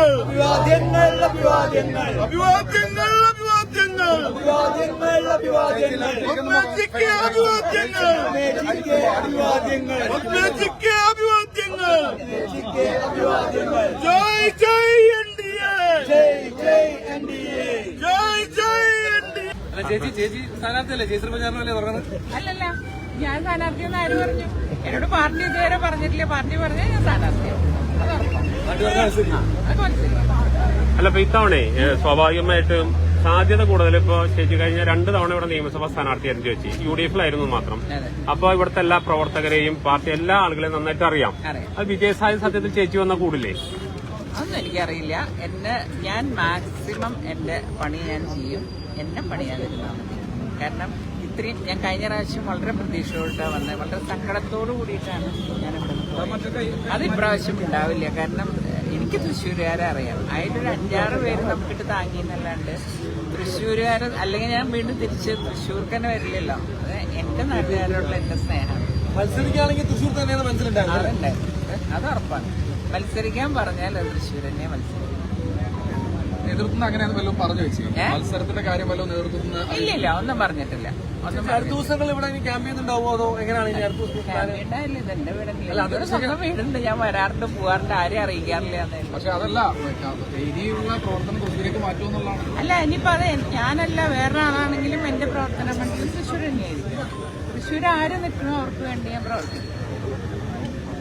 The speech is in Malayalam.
അഭിവാദ്യങ്ങൾ അഭിവാദ്യങ്ങൾ അഭിവാദ്യങ്ങൾ അഭിവാദ്യങ്ങൾ അഭിവാദ്യങ്ങൾ അഭിവാദ്യങ്ങൾ അഭിവാദ്യങ്ങൾ അഭിവാദ്യങ്ങൾ അഭിവാദ്യങ്ങൾ ജയ് ജയ് എൻഡിഎ ജയ് ജയ് എൻഡിഎ ജയ് ജയ് എൻഡിഎ. ചേച്ചി സ്ഥാനാർത്ഥിയല്ലേ? ചേച്ചി പ്രചാരണമല്ലേ പറഞ്ഞത്? അല്ലല്ല, ഞാൻ സ്ഥാനാർത്ഥിയെന്ന് ആര് പറഞ്ഞു? എന്നോട് പാർട്ടി ഇതുവരെ പറഞ്ഞിട്ടില്ല. പാർട്ടി പറഞ്ഞാൽ ഞാൻ സ്ഥാനാർത്ഥിയാവും. അല്ല, ഇപ്പൊ ഇത്തവണ സ്വാഭാവികമായിട്ടും സാധ്യത കൂടുതൽ ഇപ്പോ ചേച്ചി കഴിഞ്ഞ 2 തവണ ഇവിടെ നിയമസഭാ സ്ഥാനാർത്ഥിയായിരുന്നു ചേച്ചി. UDF-ലായിരുന്നു മാത്രം. അപ്പൊ ഇവിടുത്തെ എല്ലാ പ്രവർത്തകരെയും പാർട്ടി എല്ലാ ആളുകളെയും നന്നായിട്ട് അറിയാം. അത് വിജയസാധ്യത സത്യത്തിൽ ചേച്ചി വന്നാൽ കൂടില്ലേ? അതൊന്നും എനിക്കറിയില്ല. ഞാൻ മാക്സിമം എന്റെ പണി ഞാൻ ചെയ്യും. എന്നെ പണിയാതിരുന്നാൽ മതി. കാരണം ഇത്രയും ഞാൻ കഴിഞ്ഞ പ്രാവശ്യം വളരെ പ്രതീക്ഷയോട്ടാണ് വന്നത്. വളരെ സങ്കടത്തോടു കൂടിയിട്ടാണ് ഞാനിവിടെ നിന്നത്. അത് ഇപ്രാവശ്യം ഉണ്ടാവില്ല. കാരണം എനിക്ക് തൃശ്ശൂരുകാരെ അറിയാം. അതിലൊരു 5-6 പേര് നമുക്കിട്ട് താങ്ങിയെന്നല്ലാണ്ട് തൃശ്ശൂരുകാർ അല്ലെങ്കിൽ ഞാൻ വീണ്ടും തിരിച്ച് തൃശ്ശൂർക്ക് തന്നെ വരില്ലല്ലോ. അത് എന്റെ നാട്ടുകാരോടുള്ള എന്റെ സ്നേഹമാണ്. മത്സരിക്കുകയാണെങ്കിൽ തൃശ്ശൂർ തന്നെയാണ് മനസ്സിലുണ്ടാകുന്നത്. അത് ഉറപ്പാണ്. മത്സരിക്കാൻ പറഞ്ഞാൽ അത് തൃശ്ശൂർ തന്നെ മത്സരിക്കും. നേതൃത്വം അങ്ങനെയാണ് വല്ലതും പറഞ്ഞു വെച്ചു? മത്സരത്തിന്റെ കാര്യം വല്ലതും നേതൃത്വത്തിന്? ഇല്ല, ഒന്നും പറഞ്ഞിട്ടില്ല. അടുത്ത ദിവസങ്ങൾ ഇവിടെ ക്യാമ്പ് ചെയ്യുന്നുണ്ടാവോ അതോ എങ്ങനെയാണ്? ഉണ്ടായില്ല, ഇതെന്റെ വീടല്ലേ. സ്വന്തം വീടുണ്ട്. ഞാൻ വരാറുണ്ട്, പോകാറുണ്ട്. ആരെയും അറിയിക്കാറില്ല. പക്ഷെ അതല്ല, രീതിയിലുള്ള പ്രവർത്തനം തൃശ്ശൂരേക്ക് മാറ്റുമെന്നുള്ളതാണ്. അല്ല, ഇനിയിപ്പോ അത് ഞാനല്ല വേറെ ആളാണെങ്കിലും എന്റെ പ്രവർത്തനം തൃശ്ശൂർ തന്നെയായിരിക്കും. തൃശ്ശൂർ ആര് നിൽക്കണോ അവർക്ക് വേണ്ടി ഞാൻ പ്രവർത്തിക്കും.